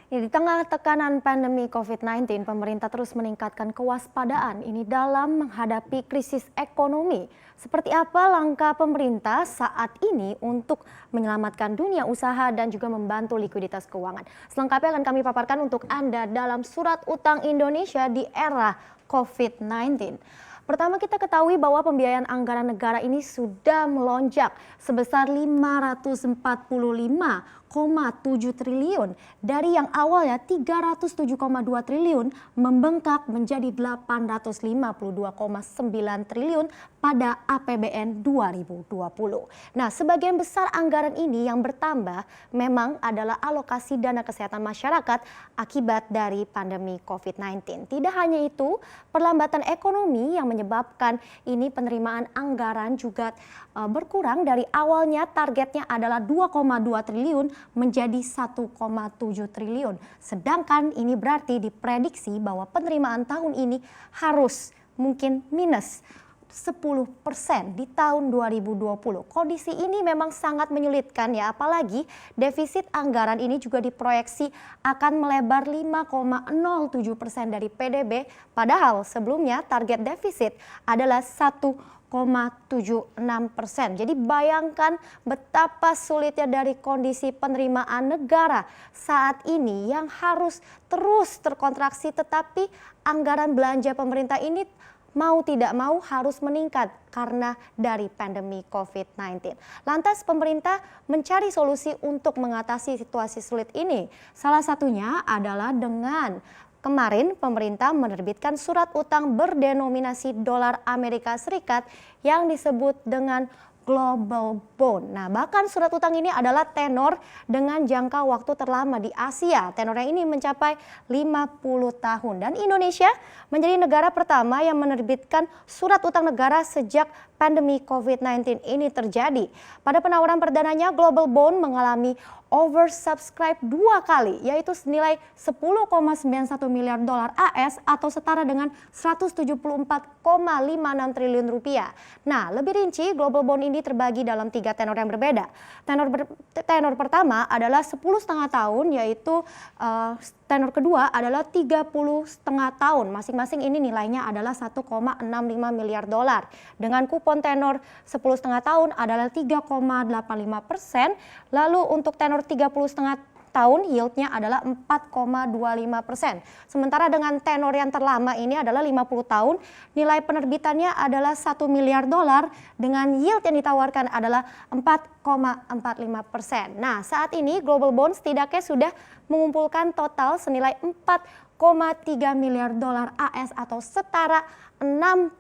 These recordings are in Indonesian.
Ya, di tengah tekanan pandemi COVID-19, pemerintah terus meningkatkan kewaspadaan ini dalam menghadapi krisis ekonomi. Seperti apa langkah pemerintah saat ini untuk menyelamatkan dunia usaha dan juga membantu likuiditas keuangan? Selengkapnya akan kami paparkan untuk Anda dalam Surat Utang Indonesia di era COVID-19. Pertama, kita ketahui bahwa pembiayaan anggaran negara ini sudah melonjak sebesar 545,7 triliun dari yang awalnya 307,2 triliun membengkak menjadi 852,9 triliun pada APBN 2020. Nah, sebagian besar anggaran ini yang bertambah memang adalah alokasi dana kesehatan masyarakat akibat dari pandemi COVID-19. Tidak hanya itu, perlambatan ekonomi yang menyebabkan ini penerimaan anggaran juga berkurang dari awalnya targetnya adalah 2,2 triliun menjadi 1,7 triliun. Sedangkan ini berarti diprediksi bahwa penerimaan tahun ini harus mungkin minus 10% di tahun 2020. Kondisi ini memang sangat menyulitkan ya, apalagi defisit anggaran ini juga diproyeksi akan melebar 5,07% dari PDB, padahal sebelumnya target defisit adalah 1,76%. Jadi bayangkan betapa sulitnya dari kondisi penerimaan negara saat ini yang harus terus terkontraksi, tetapi anggaran belanja pemerintah ini mau tidak mau harus meningkat karena dari pandemi COVID-19. Lantas pemerintah mencari solusi untuk mengatasi situasi sulit ini. Salah satunya adalah dengan kemarin pemerintah menerbitkan surat utang berdenominasi dolar Amerika Serikat yang disebut dengan Global Bond. Nah, bahkan surat utang ini adalah tenor dengan jangka waktu terlama di Asia. Tenornya ini mencapai 50 tahun. Dan Indonesia menjadi negara pertama yang menerbitkan surat utang negara sejak pandemi COVID-19 ini terjadi. Pada penawaran perdananya, Global Bond mengalami oversubscribe 2 kali, yaitu senilai 10,91 miliar dolar AS atau setara dengan 174,56 triliun rupiah. Nah, lebih rinci, Global Bond ini terbagi dalam 3 tenor yang berbeda. Tenor pertama adalah 10,5 tahun, yaitu tenor kedua adalah 30,5 tahun. Masing-masing ini nilainya adalah 1,65 miliar dolar. Dengan kupon tenor 10,5 tahun adalah 3,85%. Lalu untuk tenor 30,5 tahun yieldnya adalah 4,25%. Sementara dengan tenor yang terlama ini adalah 50 tahun, nilai penerbitannya adalah 1 miliar dolar dengan yield yang ditawarkan adalah 4,45%. Nah, saat ini Global Bond setidaknya sudah mengumpulkan total senilai 4,3 miliar dolar AS atau setara 69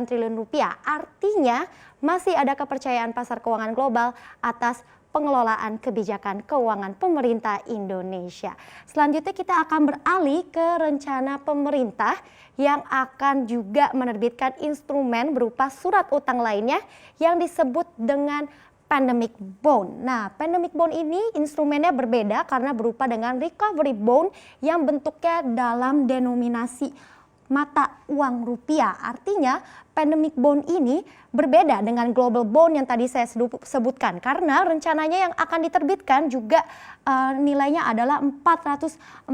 triliun rupiah. Artinya masih ada kepercayaan pasar keuangan global atas pengelolaan kebijakan keuangan pemerintah Indonesia. Selanjutnya kita akan beralih ke rencana pemerintah yang akan juga menerbitkan instrumen berupa surat utang lainnya yang disebut dengan pandemic bond. Nah, pandemic bond ini instrumennya berbeda karena berupa dengan recovery bond yang bentuknya dalam denominasi mata uang rupiah. Artinya pandemic bond ini berbeda dengan global bond yang tadi saya sebutkan karena rencananya yang akan diterbitkan juga nilainya adalah 449,9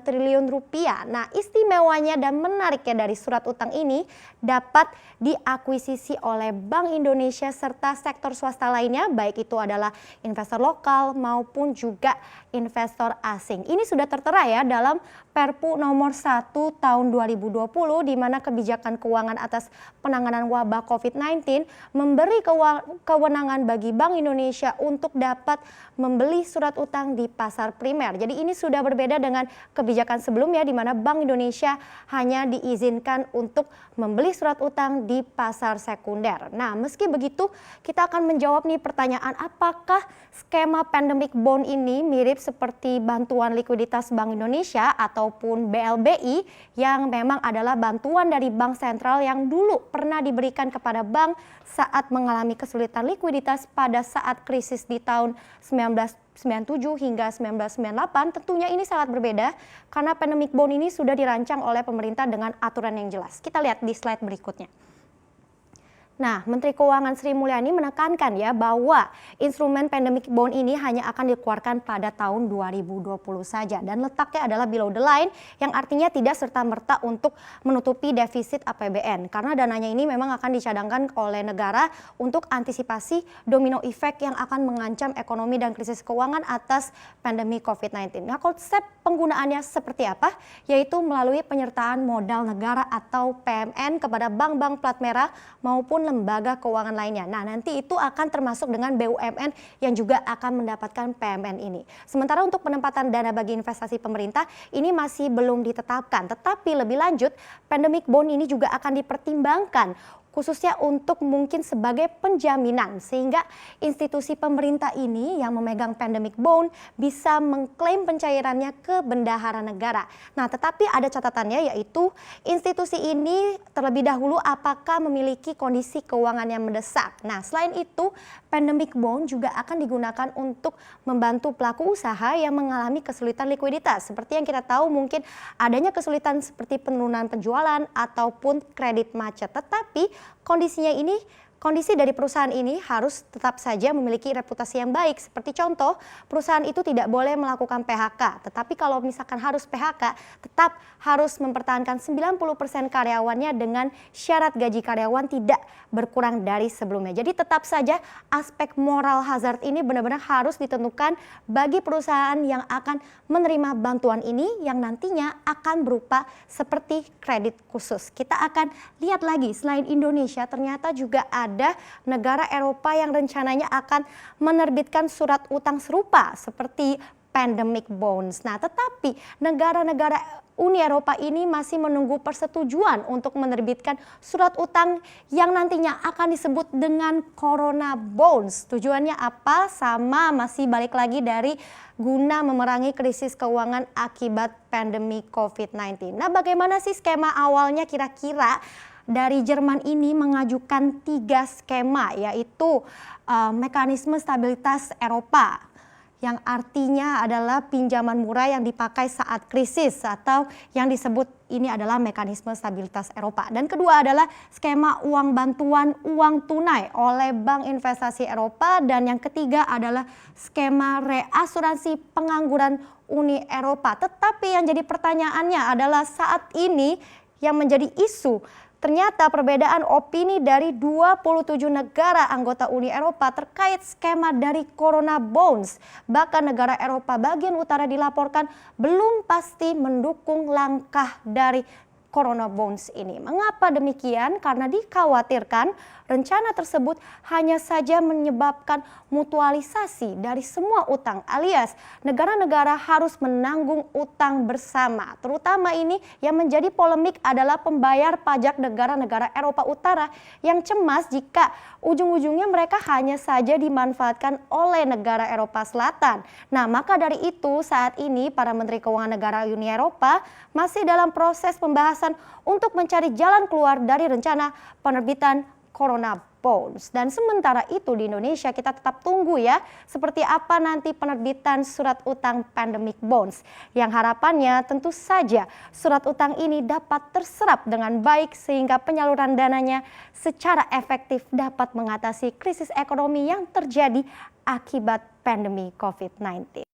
triliun rupiah. Nah, istimewanya dan menariknya dari surat utang ini dapat diakuisisi oleh Bank Indonesia serta sektor swasta lainnya, baik itu adalah investor lokal maupun juga investor asing. Ini sudah tertera ya dalam Perpu nomor 1 tahun 2020 di mana kebijakan keuangan atas penanganan wabah COVID-19 memberi kewenangan bagi Bank Indonesia untuk dapat membeli surat utang di pasar primer. Jadi ini sudah berbeda dengan kebijakan sebelumnya di mana Bank Indonesia hanya diizinkan untuk membeli surat utang di pasar sekunder. Nah, meski begitu kita akan menjawab nih pertanyaan, apakah skema pandemic bond ini mirip seperti bantuan likuiditas Bank Indonesia ataupun BLBI yang memang adalah bantuan dari Bank Sentral yang dulu pernah diberikan kepada bank saat mengalami kesulitan likuiditas pada saat krisis di tahun 1997 hingga 1998. Tentunya ini sangat berbeda karena pandemic bond ini sudah dirancang oleh pemerintah dengan aturan yang jelas. Kita lihat di slide berikutnya. Nah, Menteri Keuangan Sri Mulyani menekankan ya bahwa instrumen pandemic bond ini hanya akan dikeluarkan pada tahun 2020 saja dan letaknya adalah below the line yang artinya tidak serta-merta untuk menutupi defisit APBN karena dananya ini memang akan dicadangkan oleh negara untuk antisipasi domino effect yang akan mengancam ekonomi dan krisis keuangan atas pandemi COVID-19. Nah, konsep penggunaannya seperti apa? Yaitu melalui penyertaan modal negara atau PMN kepada bank-bank plat merah maupun lembaga keuangan lainnya. Nah, nanti itu akan termasuk dengan BUMN yang juga akan mendapatkan PMN ini. Sementara untuk penempatan dana bagi investasi pemerintah ini masih belum ditetapkan. Tetapi lebih lanjut, pandemic bond ini juga akan dipertimbangkan khususnya untuk mungkin sebagai penjaminan sehingga institusi pemerintah ini yang memegang pandemic bond bisa mengklaim pencairannya ke bendahara negara. Nah, tetapi ada catatannya yaitu institusi ini terlebih dahulu apakah memiliki kondisi keuangan yang mendesak. Nah, selain itu pandemic bond juga akan digunakan untuk membantu pelaku usaha yang mengalami kesulitan likuiditas. Seperti yang kita tahu mungkin adanya kesulitan seperti penurunan penjualan ataupun kredit macet. Tetapi kondisi dari perusahaan ini harus tetap saja memiliki reputasi yang baik. Seperti contoh, perusahaan itu tidak boleh melakukan PHK. Tetapi kalau misalkan harus PHK, tetap harus mempertahankan 90% karyawannya dengan syarat gaji karyawan tidak berkurang dari sebelumnya. Jadi tetap saja aspek moral hazard ini benar-benar harus ditentukan bagi perusahaan yang akan menerima bantuan ini yang nantinya akan berupa seperti kredit khusus. Kita akan lihat lagi selain Indonesia ternyata juga ada negara Eropa yang rencananya akan menerbitkan surat utang serupa seperti pandemic bonds. Nah, tetapi negara-negara Uni Eropa ini masih menunggu persetujuan untuk menerbitkan surat utang yang nantinya akan disebut dengan Corona Bonds. Tujuannya apa? Sama masih balik lagi dari guna memerangi krisis keuangan akibat pandemi COVID-19. Nah, bagaimana sih skema awalnya kira-kira? Dari Jerman ini mengajukan 3 skema yaitu mekanisme stabilitas Eropa yang artinya adalah pinjaman murah yang dipakai saat krisis atau yang disebut ini adalah mekanisme stabilitas Eropa. Dan kedua adalah skema uang bantuan uang tunai oleh Bank Investasi Eropa dan yang ketiga adalah skema reasuransi pengangguran Uni Eropa. Tetapi yang jadi pertanyaannya adalah saat ini yang menjadi isu ternyata perbedaan opini dari 27 negara anggota Uni Eropa terkait skema dari Corona Bonds. Bahkan negara Eropa bagian utara dilaporkan belum pasti mendukung langkah dari Corona Bonds ini. Mengapa demikian? Karena dikhawatirkan rencana tersebut hanya saja menyebabkan mutualisasi dari semua utang alias negara-negara harus menanggung utang bersama. Terutama ini yang menjadi polemik adalah pembayar pajak negara-negara Eropa Utara yang cemas jika ujung-ujungnya mereka hanya saja dimanfaatkan oleh negara Eropa Selatan. Nah, maka dari itu saat ini para Menteri Keuangan negara Uni Eropa masih dalam proses pembahasan untuk mencari jalan keluar dari rencana penerbitan Corona Bonds. Dan sementara itu di Indonesia kita tetap tunggu ya seperti apa nanti penerbitan surat utang pandemic bonds. Yang harapannya tentu saja surat utang ini dapat terserap dengan baik sehingga penyaluran dananya secara efektif dapat mengatasi krisis ekonomi yang terjadi akibat pandemi COVID-19.